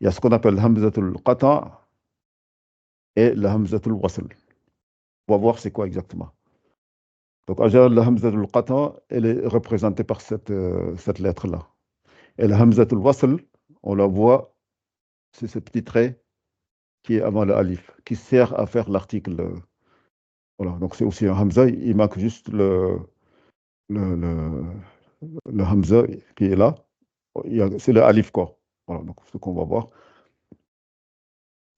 il y a ce qu'on appelle hamzatul qata et le hamzatul wasl. On va voir c'est quoi exactement. Donc, en général, le hamzatul qata, elle est représentée par cette lettre-là. Et le hamzatul wasl, on la voit, c'est ce petit trait qui est avant le alif, qui sert à faire l'article. Voilà, donc c'est aussi un hamza, il manque juste le, le, le hamza qui est là. C'est le alif, quoi. Voilà, donc ce qu'on va voir.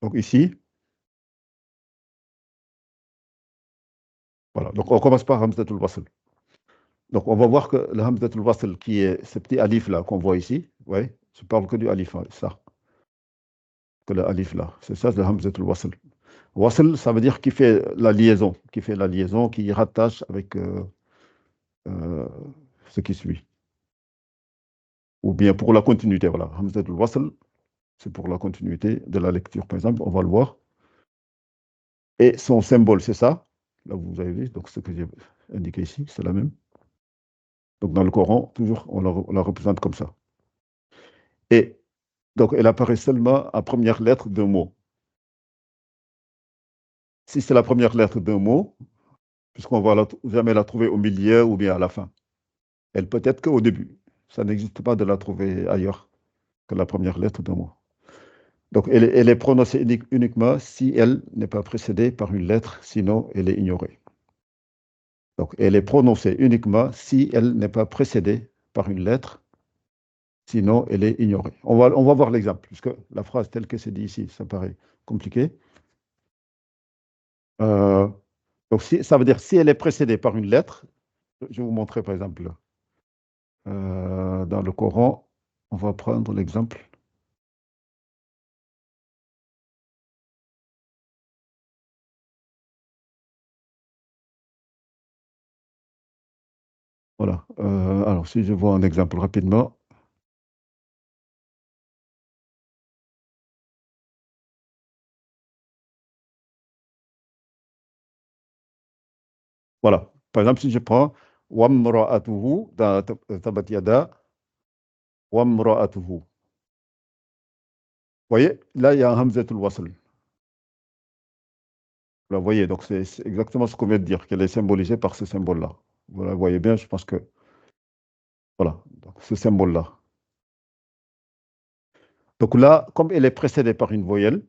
Donc ici, voilà, donc on commence par hamzatul wasl. Donc on va voir que le hamzatul wasl, qui est ce petit alif-là qu'on voit ici, ouais, je parle que du alif, hein, ça, que le alif là, c'est ça, le hamzatul wasl. Wasl, ça veut dire qui fait la liaison, qui rattache avec euh, ce qui suit. Ou bien pour la continuité, voilà. Hamzatul wasl, c'est pour la continuité de la lecture, par exemple, on va le voir. Et son symbole, c'est ça. Là, vous avez vu, donc ce que j'ai indiqué ici, c'est la même. Donc dans le Coran, toujours, on la représente comme ça. Et donc, elle apparaît seulement à première lettre d'un mot. Si c'est la première lettre d'un mot, puisqu'on va jamais la trouver au milieu ou bien à la fin, elle peut être qu'au début. Ça n'existe pas de la trouver ailleurs que la première lettre d'un mot. Donc, elle est prononcée uniquement si elle n'est pas précédée par une lettre, sinon elle est ignorée. Donc, elle est prononcée uniquement si elle n'est pas précédée par une lettre, sinon elle est ignorée. On va voir l'exemple, puisque la phrase telle que c'est dit ici, ça paraît compliqué. Euh, donc, ça veut dire si elle est précédée par une lettre, je vais vous montrer par exemple dans le Coran, on va prendre l'exemple. Voilà. Alors, si je vois un exemple rapidement. Voilà. Par exemple, si je prends Wamra'atuhu dans Tabat Yada, Wamra'atuhu. Vous voyez, là, il y a un Hamzatul Wasl. Vous voyez, donc c'est exactement ce qu'on vient de dire, qu'elle est symbolisée par ce symbole-là. Vous la voyez bien, je pense que. Voilà, donc, ce symbole-là. Donc là, comme elle est précédée par une voyelle,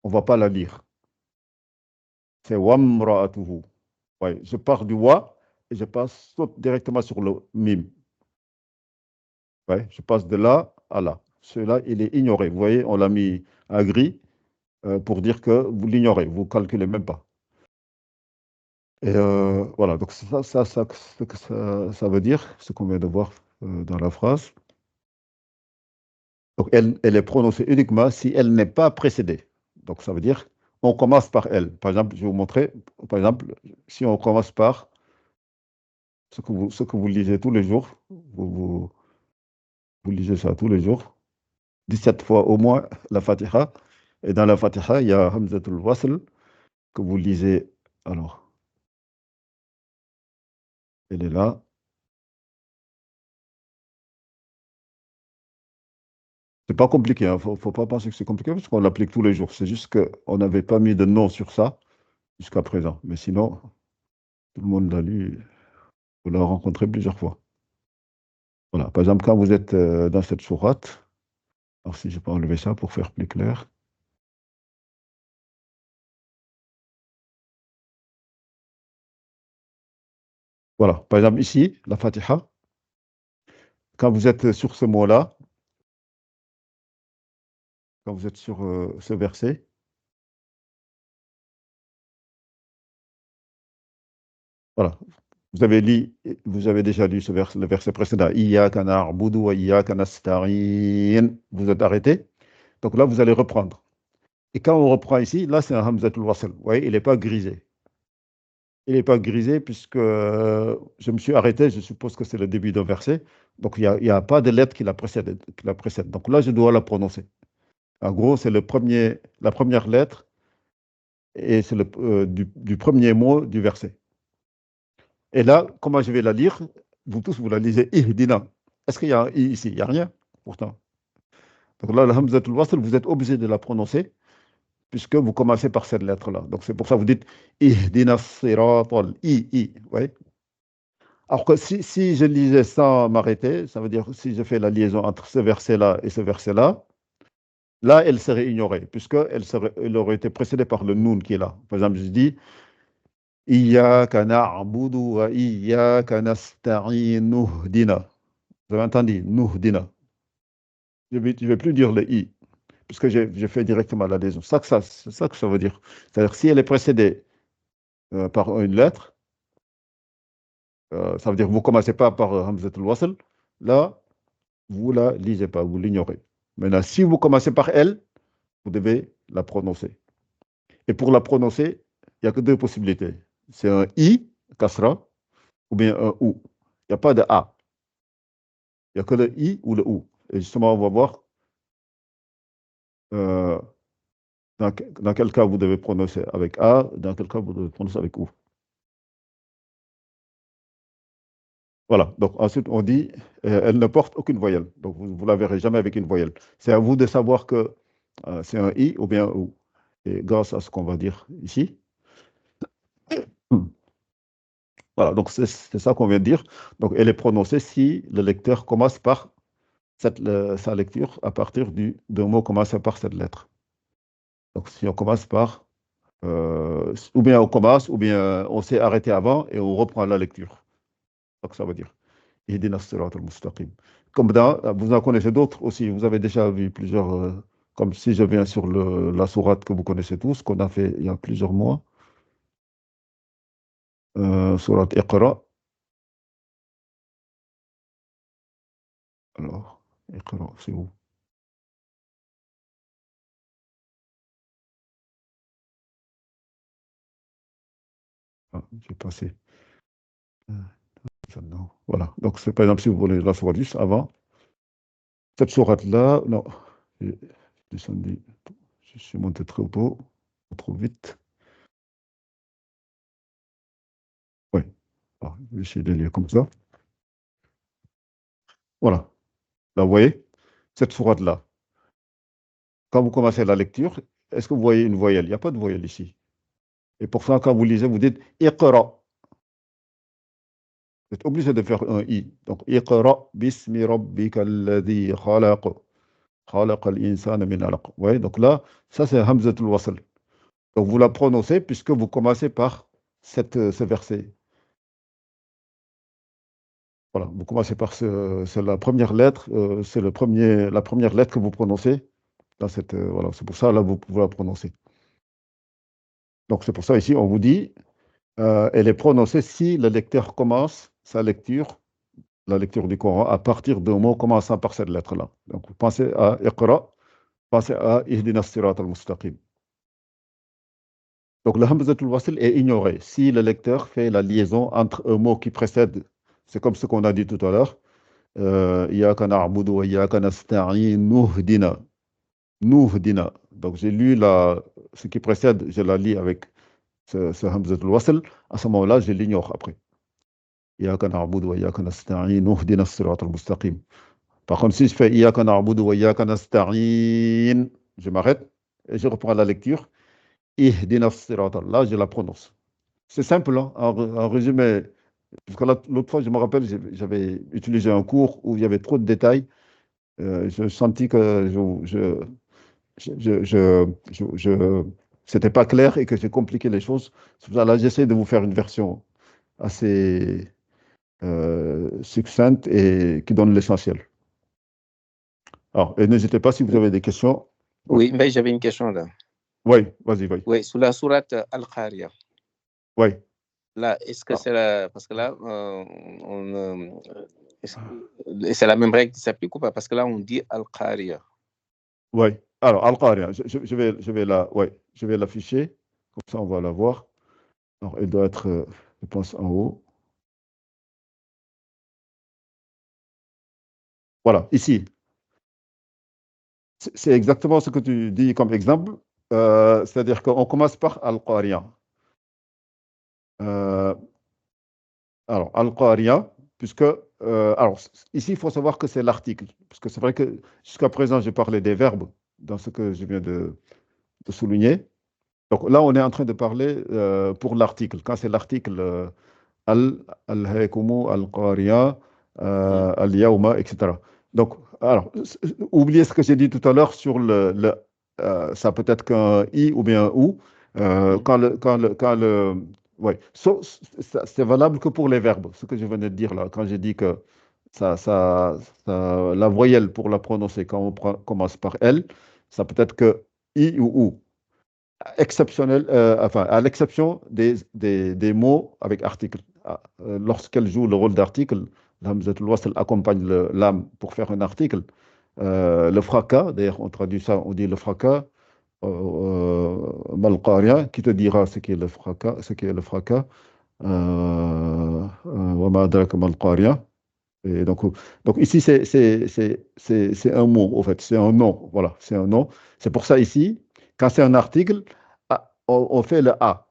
on ne va pas la lire. C'est Wamra'atuhu. Ouais, je pars du wa et je saute directement sur le mim. Ouais, je passe de là à là. Celui-là, il est ignoré. Vous voyez, on l'a mis à gris pour dire que vous l'ignorez, vous ne calculez même pas. Et voilà, donc ce que ça veut dire, ce qu'on vient de voir dans la phrase. Donc elle est prononcée uniquement si elle n'est pas précédée. Donc ça veut dire on commence par elle. Par exemple, je vais vous montrer, par exemple, si on commence par ce que vous lisez tous les jours, vous lisez ça tous les jours, 17 fois au moins la Fatiha. Et dans la Fatiha, il y a Hamzatul Wasl que vous lisez. Alors, elle est là. C'est pas compliqué, hein. Faut pas penser que c'est compliqué parce qu'on l'applique tous les jours. C'est juste qu'on n'avait pas mis de nom sur ça jusqu'à présent. Mais sinon, tout le monde l'a lu. Vous l'avez rencontré plusieurs fois. Voilà. Par exemple, quand vous êtes dans cette sourate, alors si je peux enlever ça pour faire plus clair. Voilà. Par exemple, ici, la Fatiha, quand vous êtes sur ce mot-là, quand vous êtes sur ce verset, voilà. Vous avez déjà lu le verset précédent. Iyyaka na'budu wa iyyaka nasta'in. Vous êtes arrêté. Donc là, vous allez reprendre. Et quand on reprend ici, là, c'est un Hamzatul Wasl. Vous voyez, il n'est pas grisé. Il n'est pas grisé puisque je me suis arrêté, je suppose que c'est le début d'un verset. Donc, il n'y a pas de lettre qui la précède. Donc là, je dois la prononcer. En gros, c'est la première lettre et c'est du premier mot du verset. Et là, comment je vais la lire? Vous tous, vous la lisez Ihdina. Est-ce qu'il y a un I ici? Il n'y a rien, pourtant. Donc là, la Hamzatul Wasl, vous êtes obligé de la prononcer puisque vous commencez par cette lettre-là. Donc c'est pour ça que vous dites Ihdina siratal I. Ouais. Alors que si je lisais sans m'arrêter, ça veut dire si je fais la liaison entre ce verset-là et ce verset-là, là, elle serait ignorée, elle aurait été précédée par le noun qui est là. Par exemple, je dis Iyyaka na'budu wa iyyaka nasta'in nuhdina. Vous avez entendu Nuhdina. Je ne vais plus dire le I, puisque j'ai fait directement la liaison. C'est ça que ça veut dire. C'est-à-dire si elle est précédée par une lettre, ça veut dire que vous ne commencez pas par Hamzatul Wasl, là, vous ne la lisez pas, vous l'ignorez. Maintenant, si vous commencez par elle, vous devez la prononcer. Et pour la prononcer, il n'y a que deux possibilités. C'est un I, kasra, ou bien un OU. Il n'y a pas de A. Il n'y a que le I ou le OU. Et justement, on va voir euh, dans quel cas vous devez prononcer avec A, dans quel cas vous devez prononcer avec OU. Voilà. Donc ensuite, on dit, elle ne porte aucune voyelle. Donc vous ne la verrez jamais avec une voyelle. C'est à vous de savoir que c'est un I ou bien un OU. Et grâce à ce qu'on va dire ici. Voilà, donc c'est ça qu'on vient de dire. Donc elle est prononcée si le lecteur commence par sa lecture à partir d'un mot commencé par cette lettre. Donc si on commence par, ou bien on commence, ou bien on s'est arrêté avant et on reprend la lecture. Donc ça veut dire Ihdina as-siratal mustaqim. Comme vous en connaissez d'autres aussi. Vous avez déjà vu plusieurs, comme si je viens sur la sourate que vous connaissez tous, qu'on a fait il y a plusieurs mois. Sourate Iqra. Alors, Iqra, c'est où? Ah, j'ai passé. Non. Voilà. Donc, c'est par exemple, si vous voulez la sourate juste avant, cette sourate-là, non, j'ai descendu, je suis monté trop tôt, trop vite. Oui. Alors, je vais essayer de lire comme ça. Voilà. Là, vous voyez, cette sourate-là, quand vous commencez la lecture, est-ce que vous voyez une voyelle? Il n'y a pas de voyelle ici. Et pourtant, quand vous lisez, vous dites Iqra. Vous êtes obligé de faire un I. Donc, Iqra bismi rabbika alladhi khalaq. Khalaqa al-insana min alaq. Ouais, donc là, ça c'est Hamzatul Wasl. Donc vous la prononcez puisque vous commencez par ce verset. Voilà, vous commencez par c'est la première lettre, c'est la première lettre que vous prononcez dans voilà, c'est pour ça là vous pouvez la prononcer. Donc c'est pour ça ici on vous dit, elle est prononcée si le lecteur commence sa lecture, la lecture du Coran à partir d'un mot commençant par cette lettre-là. Donc vous pensez à Iqra, pensez à Ihdina as-sirata al-mustaqim. Donc le Hamzatul Wasl est ignoré si le lecteur fait la liaison entre un mot qui précède, c'est comme ce qu'on a dit tout à l'heure, Iyyaka na'budu wa iyyaka nasta'in nuhdina. Nuhdina. Donc j'ai lu ce qui précède, je la lis avec ce Hamzatul Wasl. À ce moment-là, je l'ignore après. Iyyaka na'budu wa iyyaka nasta'in nuhdina as-siratal mustaqim. Par contre, si je fais Iyyaka na'budu wa iyyaka nasta'in, je m'arrête et je reprends la lecture. Ihdina as-siratal. Là, je la prononce. C'est simple, hein, en résumé. Parce que l'autre fois, je me rappelle, j'avais utilisé un cours où il y avait trop de détails. Je sentis que c'était pas clair et que j'ai compliqué les choses. C'est pour ça là, j'essaie de vous faire une version assez succincte et qui donne l'essentiel. Alors, et n'hésitez pas si vous avez des questions. Oui, mais j'avais une question là. Oui, vas-y, vas-y. Oui, sur la sourate Al-Qariya. Oui. Là, est-ce que c'est parce que là, c'est la même règle qui s'applique ou pas? Parce que là, on dit Al-Qariya. Oui. Alors, Al-Qariya, je vais l'afficher. Comme ça, on va la voir. Alors, elle doit être, je pense, en haut. Voilà, ici. C'est exactement ce que tu dis comme exemple. C'est-à-dire qu'on commence par Al-Qariya. Alors, Al-Qariya, puisque alors, ici, il faut savoir que c'est l'article, parce que c'est vrai que jusqu'à présent, j'ai parlé des verbes dans ce que je viens de souligner. Donc là, on est en train de parler pour l'article. Quand c'est l'article al, al-haykumu, al-qariya, al-yawma, etc. Donc, alors, oubliez ce que j'ai dit tout à l'heure sur ça peut être qu'un i ou bien un ou. Ouais. C'est valable que pour les verbes, ce que je venais de dire là, quand j'ai dit que la voyelle pour la prononcer, quand on commence par elle, ça peut être que i ou ou exceptionnel, enfin, à l'exception des mots avec article. Lorsqu'elle joue le rôle d'article, l'hamzatul wasl accompagne l'âme pour faire un article. Le fracas, d'ailleurs, on traduit ça, on dit le fracas, malqaria, qui te dira ce qu'est le fracas, ce qu'est le fracas. Wa ma adraka malqaria. Et donc ici, c'est un mot, en fait, c'est un nom. Voilà, c'est un nom. C'est pour ça ici, quand c'est un article, on fait le A.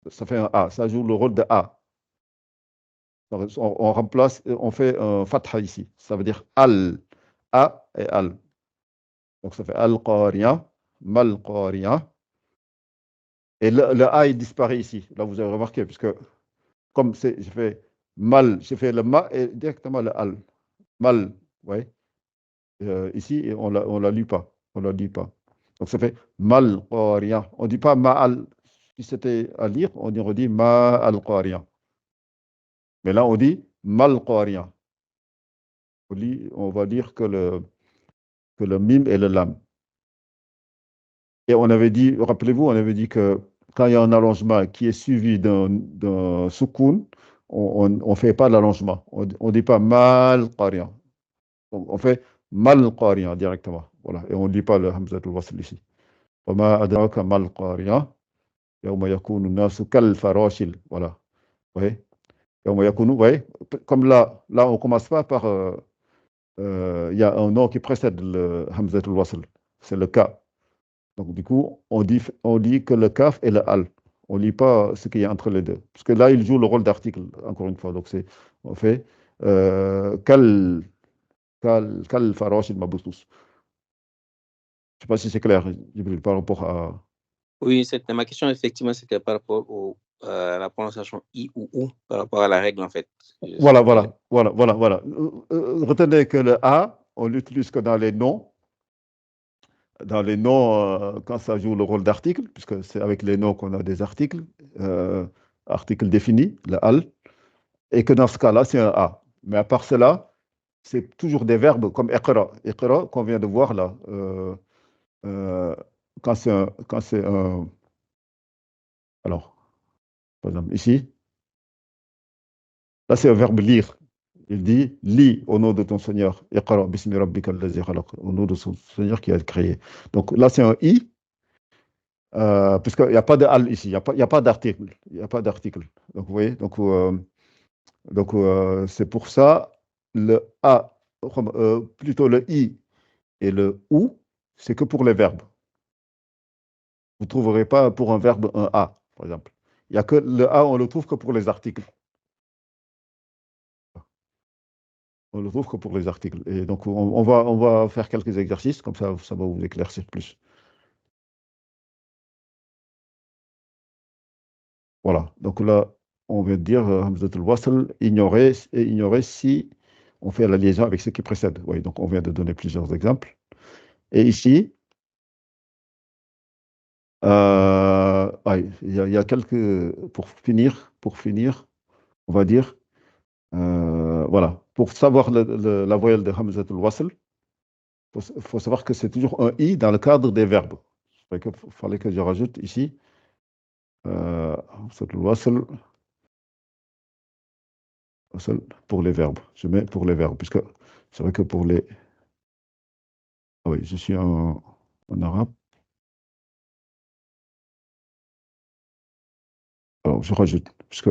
Ça fait un A. Ça joue le rôle de A. Donc, on remplace, on fait un fatha ici. Ça veut dire al. A et al. Donc ça fait al-qariya, mal-qariya. Et le A, il disparaît ici. Là, vous avez remarqué, puisque comme j'ai fait mal, j'ai fait le ma et directement le al. Mal, ouais. Ici, on la lit pas. On la lit pas. Donc ça fait mal qariya. On dit pas ma'al. Si c'était à lire, on aurait dit ma'al qariya. Mais là, on dit mal qariya. On va dire que le mime et le lam. Et on avait dit, rappelez-vous, on avait dit que quand il y a un allongement qui est suivi d'un soukoun, on ne fait pas l'allongement. On ne dit pas mal qariya. On fait mal qariya directement. Voilà. Et on ne dit pas le hamzatul wasl ici. وما أدراك ما القارعة يوم يكون الناس كالفراشil. Voilà. Oui. يوم يكون, oui. Comme là on ne commence pas par. Il y a un nom qui précède le hamzatul wasl. C'est le ka. Donc, du coup, on dit que le kaf et le al. On ne lit pas ce qu'il y a entre les deux. Parce que là, il joue le rôle d'article, encore une fois. Donc, on fait kal farashil maboussous. Je ne sais pas si c'est clair, Jibril, par rapport à. Oui, ma question, effectivement, c'était par rapport à la prononciation I ou OU, par rapport à la règle, en fait. Voilà. Retenez que le A, on l'utilise que dans les noms. Dans les noms, quand ça joue le rôle d'article, puisque c'est avec les noms qu'on a des articles, articles définis, le al, et que dans ce cas-là, c'est un A. Mais à part cela, c'est toujours des verbes comme iqra. Iqra, qu'on vient de voir là, quand c'est un. Alors, par exemple, ici, là, c'est un verbe lire. Il dit lis au nom de ton Seigneur. Iqra bismi rabbika allazi khalaq, au nom de son Seigneur qui a créé. Donc là, c'est un I, puisqu'il n'y a pas de al ici, il n'y a pas d'article. Il n'y a pas d'article. Donc, vous voyez, donc c'est pour ça, le A, plutôt le I et le OU, c'est que pour les verbes. Vous ne trouverez pas pour un verbe un A, par exemple. Il n'y a que le A, on le trouve que pour les articles. On le trouve que pour les articles. Et donc, on va faire quelques exercices, comme ça va vous éclaircir plus. Voilà. Donc là, on vient de dire Hamzatul Wasl, ignorer si on fait la liaison avec ce qui précède. Oui, donc on vient de donner plusieurs exemples. Et ici, il y a quelques. Pour finir, on va dire, voilà, pour savoir la voyelle de Hamzatul Wasl, il faut savoir que c'est toujours un i dans le cadre des verbes. Il fallait que je rajoute ici Hamzatul Wasl pour les verbes. Je mets pour les verbes, puisque c'est vrai que pour les. Ah oui, je suis en arabe. Alors, je rajoute, puisque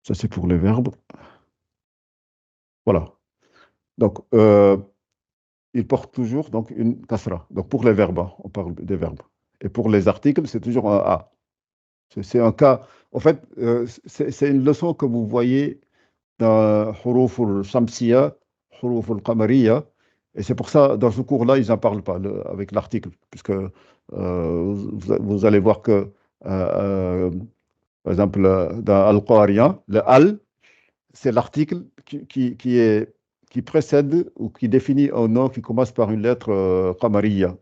ça c'est pour les verbes. Voilà. Donc, il porte toujours donc, une kasra. Donc, pour les verbes, on parle des verbes. Et pour les articles, c'est toujours un A. C'est un cas. En fait, c'est une leçon que vous voyez dans Huruf al-Shamsiya, Huruf al-Qamariya. Et c'est pour ça, dans ce cours-là, ils n'en parlent pas avec l'article, puisque vous allez voir que, par exemple, dans Al-Qariya, le Al, c'est l'article qui précède ou qui définit un nom qui commence par une lettre Qamariya.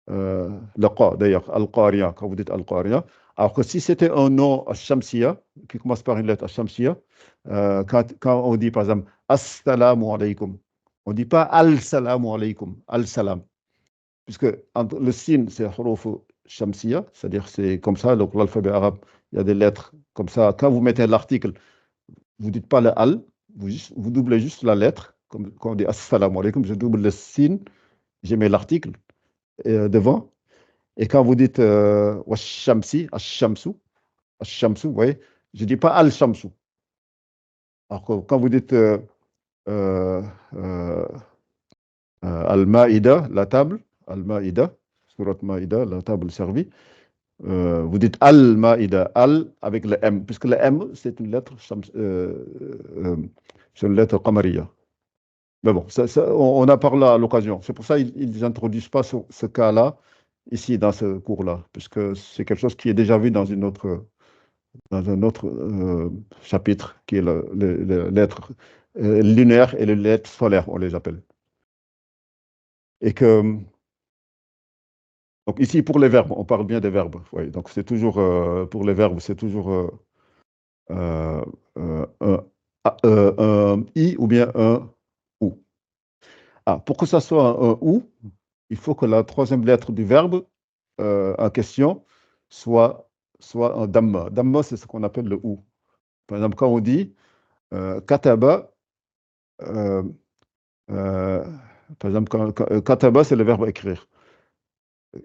Le Qa, d'ailleurs, Al-Qariya, quand vous dites Al-Qariya. Alors que si c'était un nom Al-Shamsiya, qui commence par une lettre Al-Shamsiya, quand on dit par exemple Assalamu alaykum, on ne dit pas Al-Salamu alaykum, Al-Salam, puisque le sin, c'est Huruf Shamsiya, c'est-à-dire c'est comme ça, donc l'alphabet arabe, il y a des lettres comme ça. Quand vous mettez l'article, vous ne dites pas le Al, vous doublez juste la lettre, comme quand on dit Assalamu alaykum, je double le sin, je mets l'article devant. Et quand vous dites Washamsi, Ashamsu, Ashamsu, vous voyez, je ne dis pas Al-Shamsu. Alors que quand vous dites euh, euh, Al-Ma'ida, la table, Al-Ma'ida, Surat Ma'ida, la table servie, vous dites Al-Ma'ida, Al avec le M, puisque le M, c'est une lettre, c'est une lettre Qamariya. Mais bon, on en parle à l'occasion. C'est pour ça qu'ils n'introduisent pas ce cas-là ici dans ce cours-là, puisque c'est quelque chose qui est déjà vu dans un autre chapitre, qui est les lettres lunaires et les lettres solaires, on les appelle. Et que, donc ici, pour les verbes, on parle bien des verbes. Oui, donc c'est toujours, pour les verbes, c'est toujours euh, un, un I ou bien un OU. Ah, pour que ça soit un OU, il faut que la troisième lettre du verbe en question soit un damma. Damma, c'est ce qu'on appelle le OU. Par exemple, quand on dit kataba, euh, euh, par exemple, kataba, c'est le verbe écrire.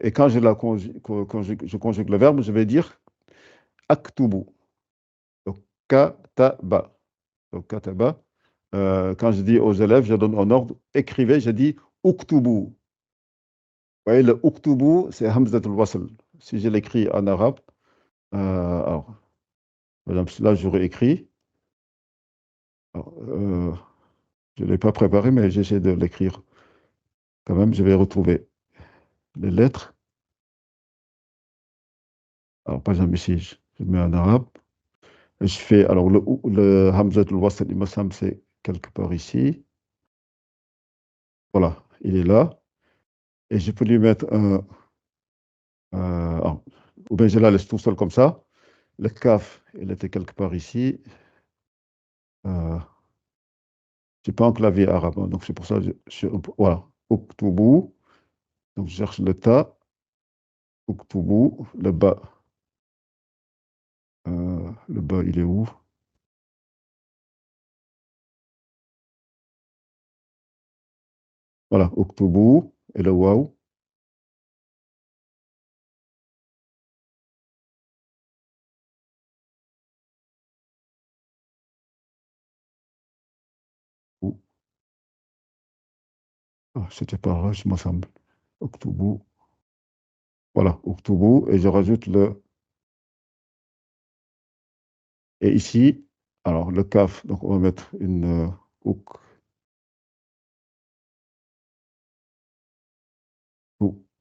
Et quand je conjugue le verbe, je vais dire aktubu. Donc, kataba. Donc, kataba. Quand je dis aux élèves, je donne un ordre, écrivez, je dis uktubu. Vous voyez, le uktubu, c'est hamzatul wasl. Si je l'écris en arabe, alors, par exemple, là, j'aurais écrit. Alors, je ne l'ai pas préparé, mais j'essaie de l'écrire. Quand même, je vais retrouver les lettres. Alors, par exemple, ici, je mets en arabe. Je fais, alors, le hamzatul wasl, il me semble, c'est quelque part ici. Voilà, il est là. Et je peux lui mettre un. Ou bien je la laisse tout seul comme ça. Le kaf, il était quelque part ici. Je n'ai pas un clavier arabe, hein, donc c'est pour ça que voilà. Uktubu. Donc je cherche le ta. Uktubu. Le bas. Le bas, il est où? Voilà, Uktubu et le waouh. Ah, c'était pas là, je me semble. Uktubu. Voilà, Uktubu. Et je rajoute le. Et ici, alors le kaf, donc on va mettre une uk.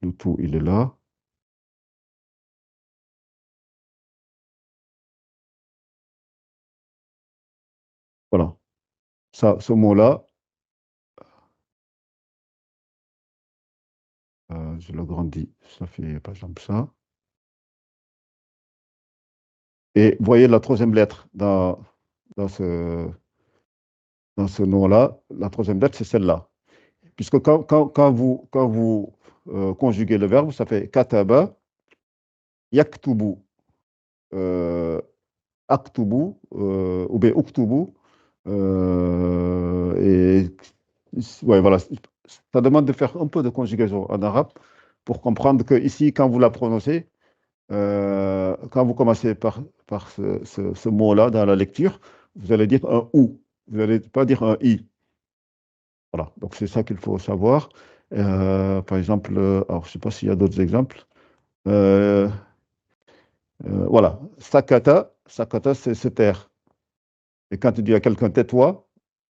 Le tout, il est là. Voilà. Ça, ce mot-là, je le grandis. Ça fait par exemple ça. Et voyez la troisième lettre dans ce, dans ce nom-là. La troisième lettre, c'est celle-là. Puisque quand vous conjuguez le verbe, ça fait kataba, yaktubu, euh, aktubu, ou bien uktubu. Et ouais, voilà. Ça demande de faire un peu de conjugaison en arabe pour comprendre que ici, quand vous la prononcez, quand vous commencez par ce mot-là dans la lecture, vous allez dire un ou. Vous n'allez pas dire un i. Voilà. Donc c'est ça qu'il faut savoir. Par exemple, alors je ne sais pas s'il y a d'autres exemples. Euh, Voilà, sakata, c'est se taire. Et quand tu dis à quelqu'un tais-toi,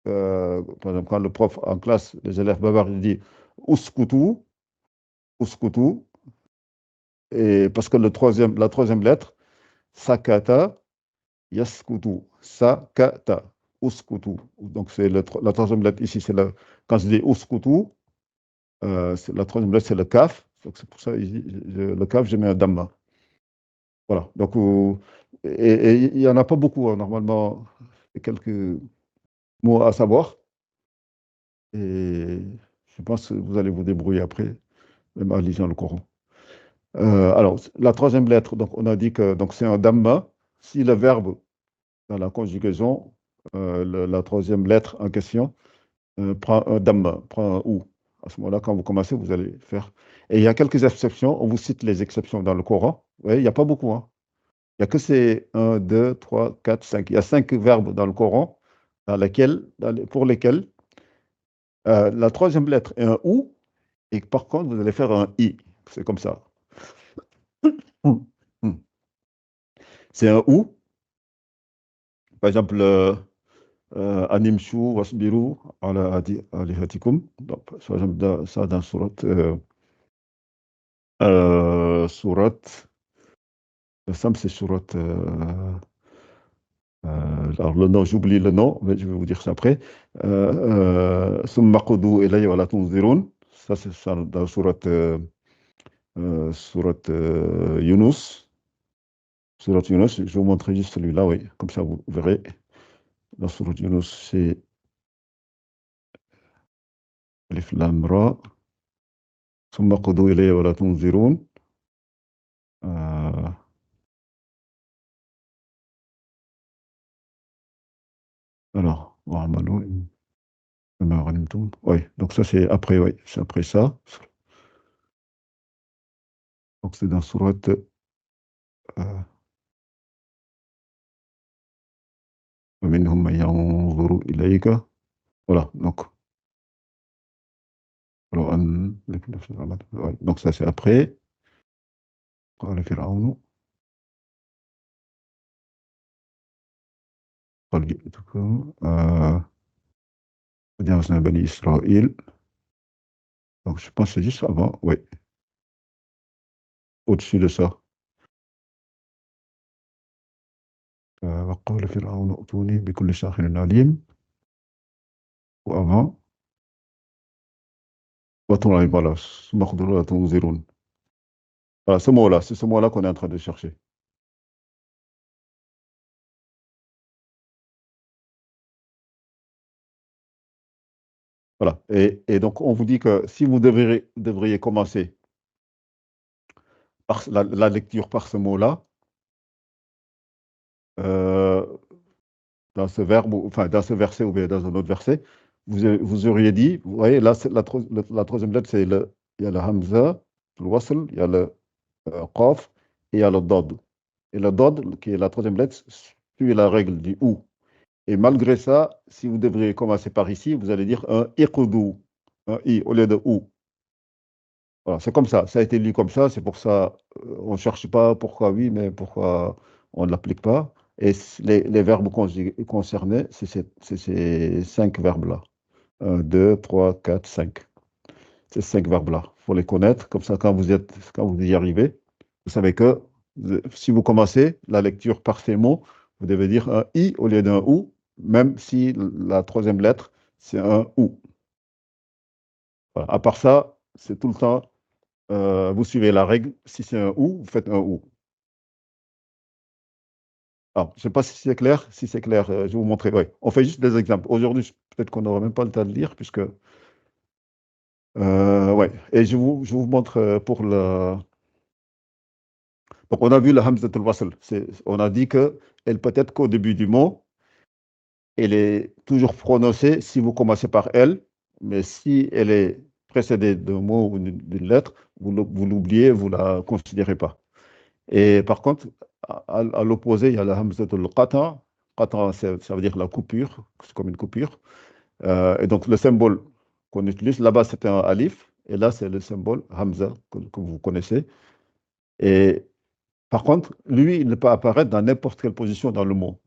par exemple, quand le prof en classe, les élèves bavards, il dit uskutu, uskutu, et parce que la troisième lettre, sakata, yaskutu, sakata, uskutu. Donc c'est la troisième lettre ici, quand je dis uskutu, la troisième lettre c'est le kaf. Donc c'est pour ça le kaf, je mets un damma. Voilà. Donc, et il n'y en a pas beaucoup, hein, normalement, quelques mots à savoir. Et je pense que vous allez vous débrouiller après, même en lisant le Coran. Alors, la troisième lettre, donc on a dit que c'est un damma. Si le verbe dans la conjugaison, la troisième lettre en question, prend un damma, prend un ou. À ce moment-là, quand vous commencez, vous allez faire. Et il y a quelques exceptions. On vous cite les exceptions dans le Coran. Oui, il n'y a pas beaucoup, hein. Il n'y a que ces 1, 2, 3, 4, 5. Il y a 5 verbes dans le Coran pour lesquels la troisième lettre est un ou, et par contre, vous allez faire un i. C'est comme ça. C'est un ou. Par exemple, animshu wasbiru ala alihatikum. Donc, par exemple, ça dans c'est sourate. Alors, le nom, j'oublie le nom, mais je vais vous dire ça après. Summa qudu ilayya wa la tunzirun. Ça, c'est ça dans sourate Yunus. Sourate Yunus, je vais vous montrer juste celui-là, oui. Comme ça, vous verrez. Dans sourate Yunus, c'est Alif Lam Ra. Summa qudu ilayya wa la tunzirun. Alors, oui, donc ça, c'est après, oui. C'est après ça. Donc, c'est dans sourate. ومنهم من ينظر إليك. Voilà, donc, ouais, donc ça c'est après. قال فرعون قد جئتكم وجاوزنا بني إسرائيل. Donc je pense que c'est juste avant, oui, au-dessus de ça. وقال فرعون ائتوني بكل ساحر عليم. Ou avant. Voilà, voilà, ce mot-là, c'est ce mot-là qu'on est en train de chercher. Voilà. Et donc, on vous dit que si vous devriez commencer par la lecture par ce mot-là, dans ce verbe, enfin, dans ce verset ou bien dans un autre verset, vous auriez dit, vous voyez, là, la troisième lettre, il y a le hamza, le wasl, il y a le qaf et il y a le dod. Et le dod, qui est la troisième lettre, suit la règle du ou. Et malgré ça, si vous devriez commencer par ici, vous allez dire un iqdu, un i au lieu de ou. Voilà, c'est comme ça a été lu comme ça, c'est pour ça, on ne cherche pas pourquoi oui, mais pourquoi on ne l'applique pas. Et les verbes concernés, c'est ces 5 verbes-là. 1, 2, 3, 4, 5. Ces 5 verbes-là, il faut les connaître, comme ça, quand vous y arrivez, vous savez que si vous commencez la lecture par ces mots, vous devez dire un i au lieu d'un ou, même si la troisième lettre, c'est un ou. Voilà. À part ça, c'est tout le temps. Vous suivez la règle. Si c'est un ou, vous faites un ou. Alors, je ne sais pas si c'est clair. Si c'est clair, je vais vous montrer. Ouais. On fait juste des exemples. Aujourd'hui, peut-être qu'on n'aura même pas le temps de lire, puisque. Ouais. Et je vous montre pour le. Donc, on a vu le hamzat al-wasl. On a dit qu'elle peut être qu'au début du mot. Elle est toujours prononcée si vous commencez par elle. Mais si elle est précédée d'un mot ou d'une lettre, vous l'oubliez, vous ne la considérez pas. Et par contre, à l'opposé, il y a la hamzatul qata. Qata, ça veut dire la coupure, c'est comme une coupure. Et donc, le symbole qu'on utilise, là-bas, c'était un alif, et là, c'est le symbole hamza que vous connaissez. Et Par contre, lui, il ne peut apparaître dans n'importe quelle position dans le mot.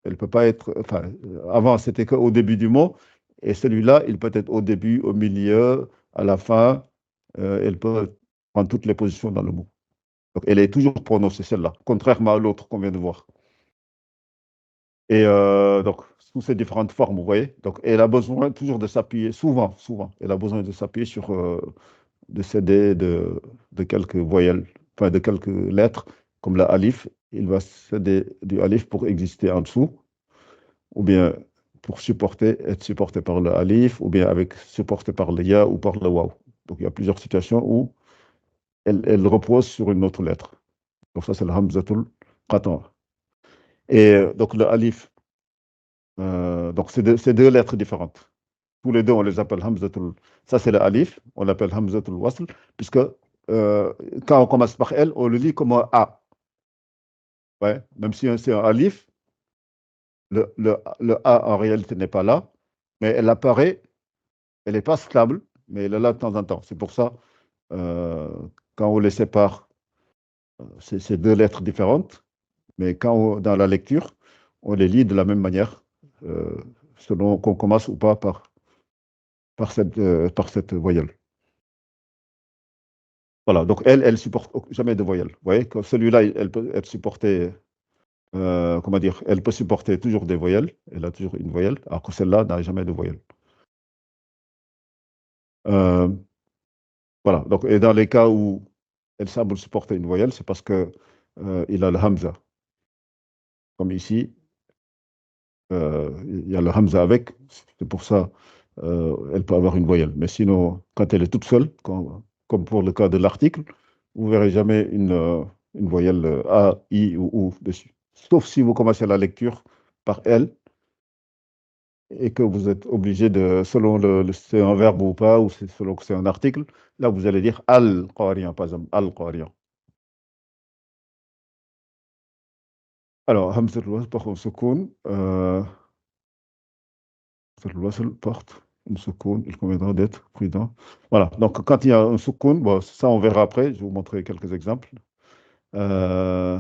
Elle ne peut pas être. Enfin, avant, c'était qu'au début du mot. Et celui-là, il peut être au début, au milieu, à la fin. Elle peut prendre toutes les positions dans le mot. Donc, elle est toujours prononcée, celle-là, contrairement à l'autre qu'on vient de voir. Et donc, sous ces différentes formes, vous voyez. Donc, elle a besoin toujours de s'appuyer, souvent, elle a besoin de s'appuyer sur, de s'aider de quelques voyelles, enfin de quelques lettres, comme la alif. Il va s'aider du alif pour exister en dessous, ou bien pour être supporté par le alif, ou bien supporté par le ya ou par le waw. Donc, il y a plusieurs situations où elle repose sur une autre lettre. Donc, ça, c'est le hamzatul qata'. Et donc, le alif, donc, c'est deux lettres différentes. Tous les deux, on les appelle hamzatul. Ça, c'est le alif, on l'appelle hamzatul wasl, puisque quand on commence par elle, on le lit comme un A. Ouais, même si c'est un alif, le A en réalité n'est pas là, mais elle apparaît, elle n'est pas stable, mais elle est là de temps en temps. C'est pour ça, euh, quand on les sépare, c'est deux lettres différentes, mais dans la lecture, on les lit de la même manière, euh, selon qu'on commence ou pas par cette voyelle. Voilà, donc elle supporte jamais de voyelle. Vous voyez, que celui-là, elle peut être supportée, comment dire, elle peut supporter toujours des voyelles, elle a toujours une voyelle, alors que celle-là n'a jamais de voyelle. Euh, voilà, donc, et dans les cas où elle semble supporter une voyelle, c'est parce que il a le hamza. Comme ici, il y a le hamza avec, c'est pour ça elle peut avoir une voyelle. Mais sinon, quand elle est toute seule, comme pour le cas de l'article, vous ne verrez jamais une voyelle A, I ou OU dessus. Sauf si vous commencez la lecture par elle et que vous êtes obligé de, selon c'est un verbe ou pas, ou selon que c'est un article, là vous allez dire al-Qariyan, par exemple, al-Qariyan. Alors, Hamzatul wasl porte un soukoun. Hamzatul wasl porte une soukoun. Il conviendra d'être prudent. Voilà, donc quand il y a un soukoun, bon, ça on verra après, je vais vous montrer quelques exemples. Euh,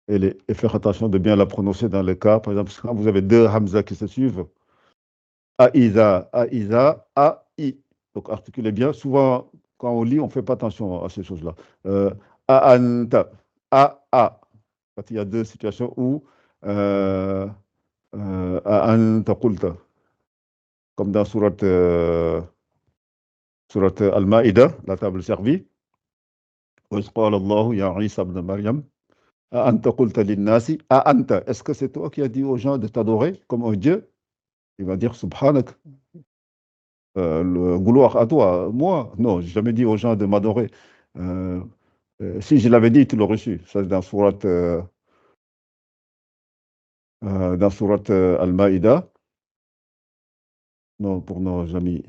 et faire attention de bien la prononcer dans le cas, par exemple, quand vous avez deux Hamza qui se suivent, Aïza, Aïza, A-I. Donc articulez bien. Souvent, quand on lit, on ne fait pas attention à ces choses-là. A-anta, A-A. Quand il y a deux situations où A-anta qulta, comme dans surat Al-Ma'ida, la table servie. وإذ قال الله يا عيسى ابن مريم أأنت قلت للناس أأنت. Est-ce que c'est toi qui as dit aux gens de t'adorer comme un Dieu? Il va dire Subhanak. Le gloire à toi. Moi, non, j'ai jamais dit aux gens de m'adorer. Euh, si je l'avais dit, tu l'aurais su. Ça, c'est dans surat Al-Maïda. Non, pour nos amis,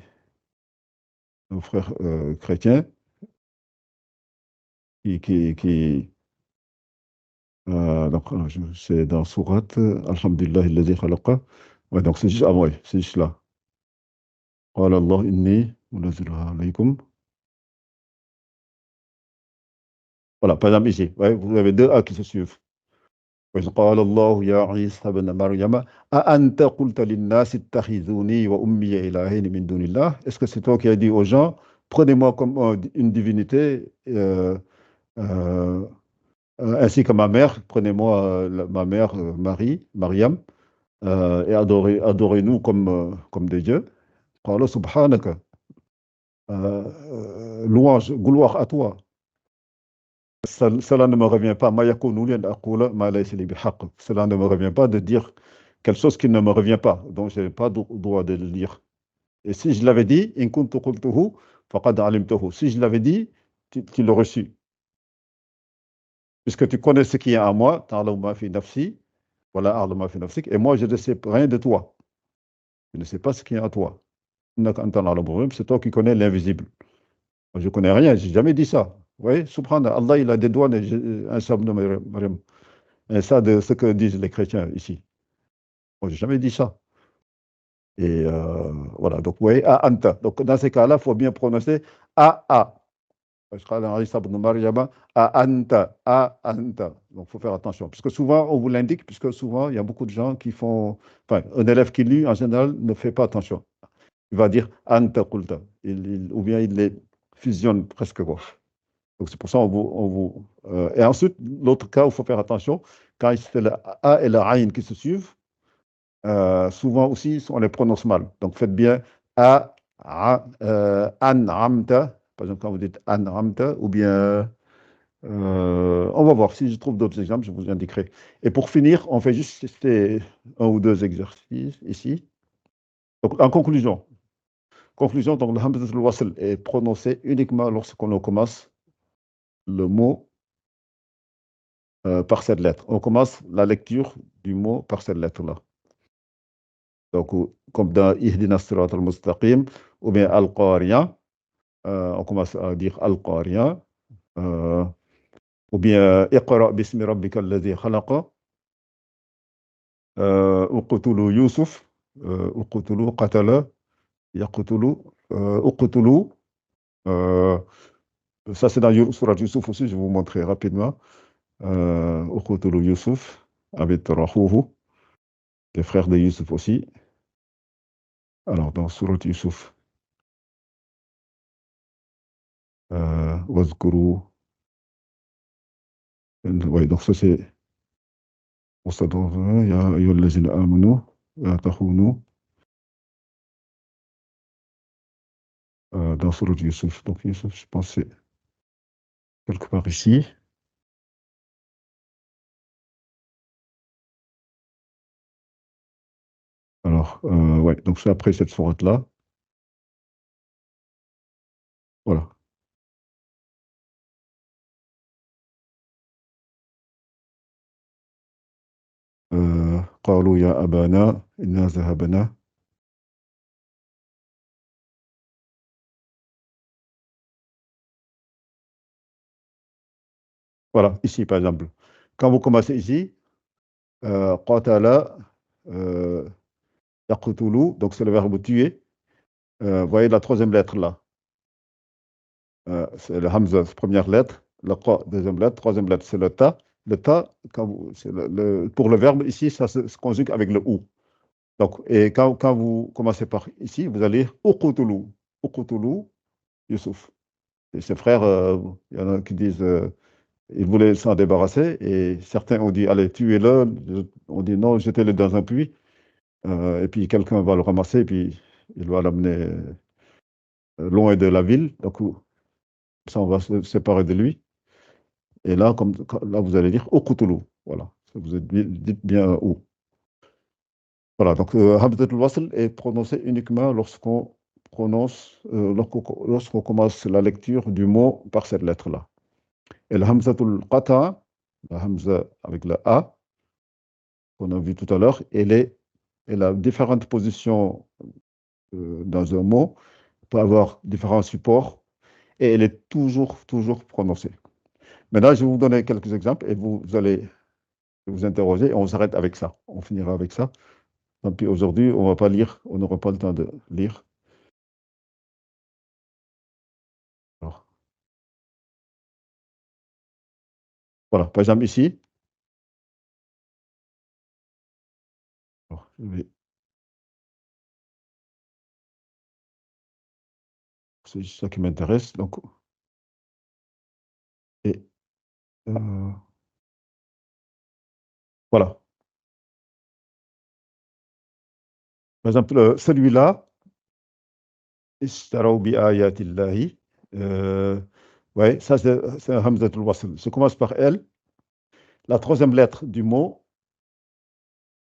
nos frères chrétiens, qui donc, c'est dans surat Alhamdulillah, alladhi khalaqa. Ouais, donc c'est juste, ah ouais, c'est juste là. قال الله إني منزلها عليكم. Voilà, par exemple ici, ouais, vous avez deux A qui se suivent. وإذ قال الله يا عيسى ابن مريم أأنت قلت للناس اتخذوني وأمي إلهين من دون الله. Est-ce que c'est toi qui as dit aux gens, prenez-moi comme une divinité, euh, ainsi que ma mère, prenez-moi ma mère Marie, Mariam, et adorez-nous comme des dieux. قال سبحانك, louange, gloire à toi. Cela ne me revient pas. Cela ne me revient pas de dire quelque chose qui ne me revient pas, donc je n'ai pas le droit de le dire. Et si je l'avais dit, in kuntu qultuhu faqad alimtuhu. Si je l'avais dit, tu l'aurais su. Puisque tu connais ce qui est à moi, ta'lamu ma fi nafsi, voilà, a'lamu ma fi nafsik, et moi je ne sais rien de toi. Je ne sais pas ce qui est à toi. Innaka anta al-alimul ghuyub, c'est toi qui connais l'invisible. Moi, je ne connais rien, je n'ai jamais dit ça. Vous voyez, subhanallah, Allah, il a des douanes, un sable de Mariam. Et ça, de ce que disent les chrétiens ici. Moi, je n'ai jamais dit ça. Et voilà, donc, vous voyez, A, Anta. Donc, dans ces cas-là, il faut bien prononcer A, A. Donc, il faut faire attention. Parce que souvent, on vous l'indique, puisque souvent, il y a beaucoup de gens qui font. Enfin, un élève qui lit, en général, ne fait pas attention. Il va dire anta qulta. Ou bien il les fusionne presque, quoi. Donc, c'est pour ça et ensuite, l'autre cas où il faut faire attention, quand c'est le A et le Aïn qui se suivent, souvent aussi, on les prononce mal. Donc, faites bien an'amta. Par exemple, quand vous dites an'amta, ou bien, on va voir si je trouve d'autres exemples, je vous indiquerai. Et pour finir, on fait juste un ou deux exercices ici. Donc, en conclusion, donc, le hamzatul wasl est prononcé uniquement lorsqu'on commence le mot par cette lettre. On commence la lecture du mot par cette lettre-là. Donc, comme dans Ihdina Sirat al-Mustaqim, ou bien Al-Qariya, on commence à dire Al-Qariya, ou bien Iqra bismi rabbika alladhi khalaqa, Uqtulu Yusuf, Uqtulu Qatala, Yaqtulu, Uqtulu. Ça, c'est dans Surat Yusuf aussi, je vais vous montrer rapidement. Uqtulu Yusuf, avec Rahuhu, les frères de Yusuf aussi. Alors, dans Surat Yusuf, Wazkuru. Oui, donc ça c'est. يا أيها الذين آمنوا لا تخونوا dans Surat Yusuf. Donc Yusuf, je pense que c'est quelque part ici. Alors, ouais, donc c'est après cette sourate-là. Voilà. قالوا يا أبانا إنا ذهبنا. Voilà, ici par exemple. Quand vous commencez ici, qatala, yaqtulu, donc c'est le verbe tuer. Vous voyez la troisième lettre là. C'est le hamza, première lettre. Le qa, deuxième lettre. Troisième lettre, c'est le ta. Le ta, pour le verbe ici, ça se conjugue avec le ou. Donc, et quand vous commencez par ici, vous allez uqtulu, uqtulu Youssouf. Et ses frères, il y en a qui disent ils voulaient s'en débarrasser et certains ont dit allez, tuez-le. On dit non, jetez-le dans un puits. Et puis quelqu'un va le ramasser et puis il va l'amener loin de la ville. Donc, ça, on va se séparer de lui. Et là, là vous allez dire uqtulu. Voilà. Vous dites bien où. Voilà, donc Hamzatul Wasl est prononcé uniquement lorsqu'on commence la lecture du mot par cette lettre-là. Et le Hamzatul Qata, la Hamza avec le A, qu'on a vu tout à l'heure, elle a différentes positions dans un mot, peut avoir différents supports, et elle est toujours prononcée. Maintenant, je vais vous donner quelques exemples et vous allez vous interroger et on s'arrête avec ça. On finira avec ça. Tant pis, aujourd'hui, on ne va pas lire, on n'aura pas le temps de lire. Alors, voilà, par exemple ici. Alors, c'est ça qui m'intéresse. Donc, et, voilà. Par exemple, celui-là, Ishtaraw bi ayatillahi. Ouais, ça c'est un Hamzatul Wasl. Je commence par elle. La troisième lettre du mot,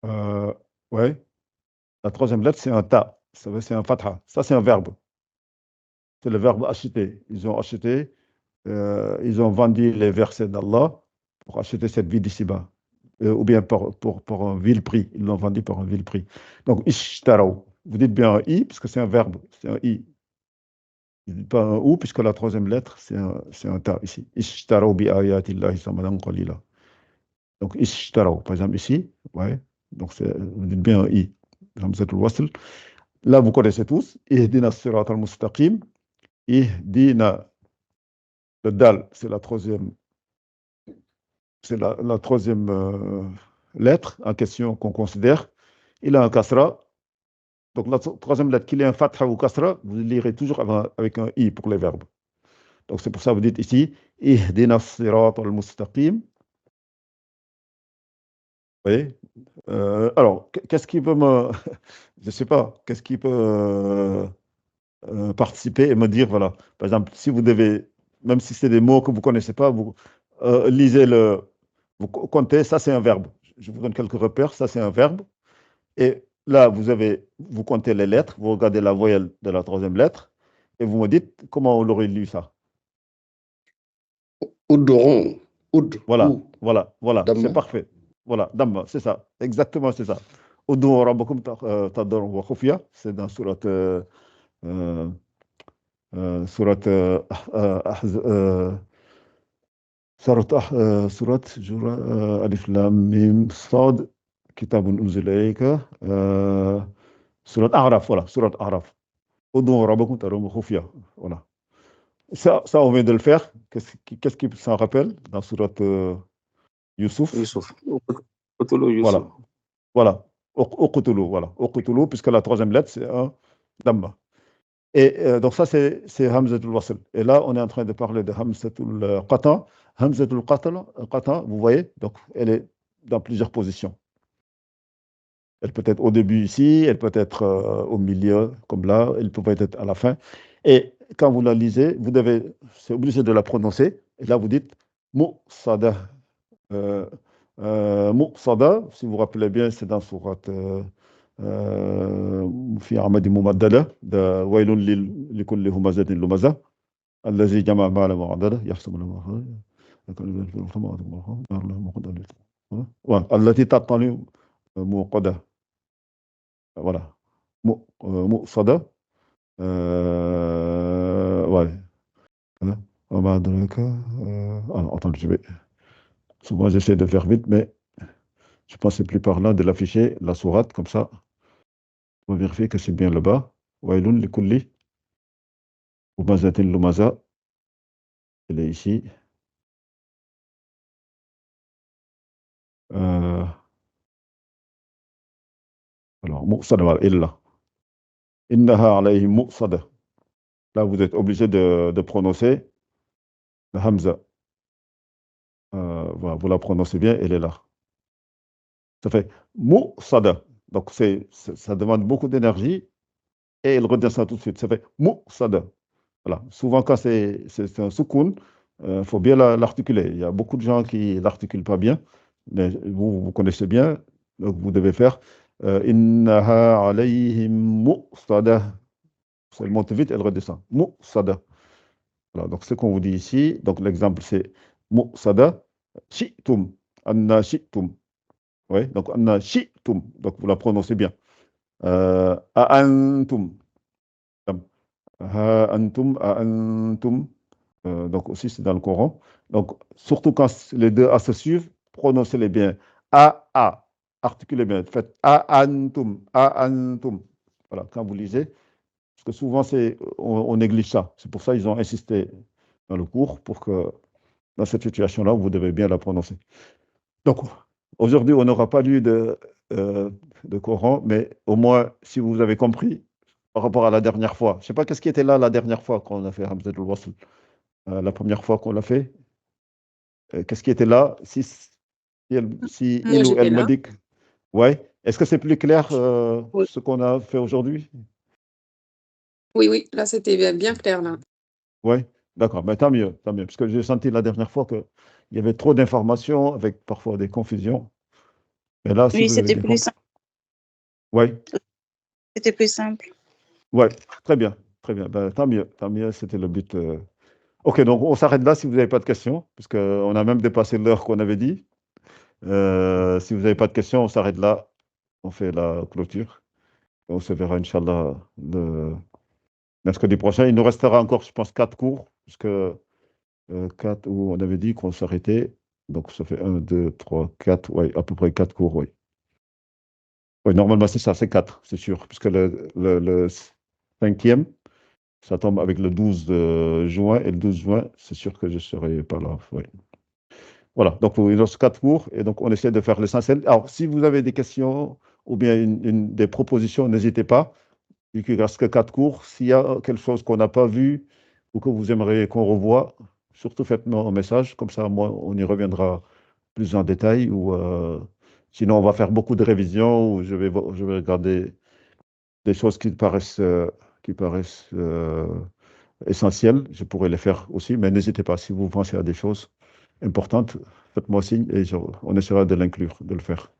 ouais, la troisième lettre c'est un ta. C'est un fatha. Ça c'est un verbe. C'est le verbe acheter. Ils ont acheté, ils ont vendu les versets d'Allah pour acheter cette vie d'ici-bas. Ou bien pour un vil prix. Ils l'ont vendu pour un vil prix. Donc, ishtaraw. Vous dites bien un i, puisque c'est un verbe. C'est un i. Il ne dit pas un ou, puisque la troisième lettre, c'est un ta ici. Ishtaraw bi ayatillahi samanan qalila. Donc, ishtaraw, par exemple, ici. Ouais. Donc, vous dites bien un i. Hamzatul wasl. Là, vous connaissez tous. Ihdina sirat al-mustaqim. Ihdina. Le dal, c'est la troisième, la troisième lettre en question qu'on considère. Il a un kasra. Donc la troisième lettre, qu'il ait un fatha ou kasra, vous lirez toujours avec un i pour les verbes. Donc c'est pour ça que vous dites ici, ihdina as-sirat al-mustaqim. Vous voyez? Alors, qu'est-ce qui peut me... Je ne sais pas, qu'est-ce qui peut participer et me dire, voilà, par exemple, si vous devez, même si c'est des mots que vous ne connaissez pas, vous lisez vous comptez, ça c'est un verbe. Je vous donne quelques repères, ça c'est un verbe. Et là, vous comptez les lettres, vous regardez la voyelle de la troisième lettre, et vous me dites comment on l'aurait lu ça. Ud'u. Voilà, c'est Damma. parfait. Voilà, Damma, c'est ça, exactement c'est ça. Ud'u rabbakum tadarruan wa khufya, c'est dans sourate Alif Lam Mim Sad, Kitabun unzila ilayka, sourate A'raf, voilà, sourate A'raf. Ud'u rabbakum tadarruan wa khufya, voilà. Ça, on vient de le faire. Qu'est-ce qui s'en rappelle dans sourate Youssouf? Youssouf. Uqtulu Youssouf. Voilà. Uqtulu, voilà. Uqtulu, puisque la troisième lettre, c'est un damma. Et donc ça, c'est Hamzatul Wasl. Et là, on est en train de parler de Hamzatul Qata. Hamzatul Qata, vous voyez, donc elle est dans plusieurs positions. Elle peut être au début ici, elle peut être au milieu, comme là, elle peut être à la fin. Et quand vous la lisez, c'est obligé de la prononcer. Et là, vous dites Mu'sada. Mu'sada, si vous vous rappelez bien, c'est dans sourate في عمد ممددة ده ويل لكل همزة لمزة الذي جمع مالا وعدده يحسب له التي تطلع موقدة voilà مؤصدة ouais alors attendez, souvent j'essaie de faire vite mais je pense que c'est plus parlant de l'afficher la sourate comme ça on va vérifier que c'est bien là-bas wailun likulli humazatin lumaza, elle est ici. Alors, mu'sada, il là. Innaha alayhi mu'sada. Là, vous êtes obligé de prononcer le hamza. Voilà, vous la prononcez bien, elle est là. Ça fait mu'sada. Donc, ça demande beaucoup d'énergie et elle redescend tout de suite. Ça fait mu'sada. Voilà. Souvent, quand c'est un soukoun, il faut bien l'articuler. Il y a beaucoup de gens qui ne l'articulent pas bien, mais vous connaissez bien, donc vous devez faire Innaha alayhim mu'sada. Elle monte vite, elle redescend. Mu'sada. Voilà, donc ce qu'on vous dit ici, donc l'exemple c'est mu'sada, shi'tum, anna shi'tum. Oui, donc anna shi'tum, donc vous la prononcez bien. A'antum. A'antum. Donc aussi c'est dans le Coran. Donc surtout quand les deux A se suivent, prononcez-les bien. A, articulez bien. Faites a'antum, a'antum. Voilà, quand vous lisez, parce que souvent on néglige ça. C'est pour ça qu'ils ont insisté dans le cours pour que dans cette situation-là, vous devez bien la prononcer. Donc aujourd'hui, on n'aura pas lu de Coran, mais au moins, si vous avez compris par rapport à la dernière fois. Je ne sais pas qu'est-ce qui était là la dernière fois qu'on a fait Hamzatul Wasl. La première fois qu'on l'a fait, qu'est-ce qui était là? Si il ou elle me dit que... Ouais. Est-ce que c'est plus clair Oui. ce qu'on a fait aujourd'hui? Oui, là c'était bien clair là. Oui, d'accord, mais tant mieux, parce que j'ai senti la dernière fois qu'il y avait trop d'informations avec parfois des confusions. Mais là, si Oui, vous avez c'était bien plus compris. simple. Oui, C'était plus simple. ouais, très bien, très bien. Ben, tant mieux, c'était le but. Ok, donc on s'arrête là si vous n'avez pas de questions, parce qu'on a même dépassé l'heure qu'on avait dit. Si vous n'avez pas de questions, on s'arrête là, on fait la clôture. On se verra, Inch'Allah, le mercredi prochain. Il nous restera encore, je pense, 4 cours, puisque 4 où on avait dit qu'on s'arrêtait. Donc ça fait 1, 2, 3, 4, oui, à peu près 4 cours, oui. Oui, normalement c'est ça, c'est 4, c'est sûr, puisque le cinquième, Ça tombe avec le 12 juin, et le 12 juin, c'est sûr que je ne serai pas là. Oui. Voilà, donc il reste 4 cours, et donc on essaie de faire l'essentiel. Alors, si vous avez des questions ou bien des propositions, n'hésitez pas. Vu qu'il ne reste que 4 cours, s'il y a quelque chose qu'on n'a pas vu ou que vous aimeriez qu'on revoie, surtout faites-moi un message, comme ça, moi, on y reviendra plus en détail. Ou sinon, on va faire beaucoup de révisions, ou je vais regarder des choses qui paraissent essentielles. Je pourrais les faire aussi, mais n'hésitez pas, si vous pensez à des choses importantes, faites-moi signe et on essaiera de l'inclure, de le faire.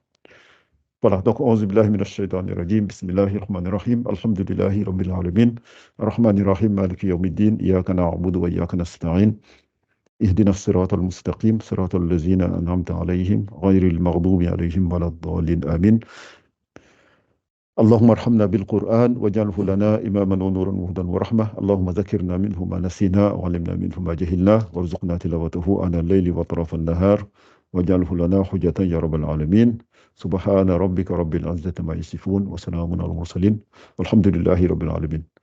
Voilà, donc, auzu billahi minash shaitanir rajim, bismillahir rahmanir rahim, alhamdulillahi rabbil alamin, arrahmanir rahim, maliki yawmiddin, iyyaka na'budu wa iyyaka nasta'in, ihdina as-siratal mustaqim, siratal ladzina an'amta alayhim, ghayril maghdubi alayhim waladdallin, amin. اللهم ارحمنا بالقرآن واجعله لنا إماما ونورا وهدى ورحمة. اللهم ذكرنا منه ما نسينا وعلمنا منه ما جهلنا وارزقنا تلاوته آناء الليل وأطراف النهار واجعله لنا حجة يا رب العالمين. سبحان ربك رب العزة ما يصفون وسلام على المرسلين والحمد لله رب العالمين.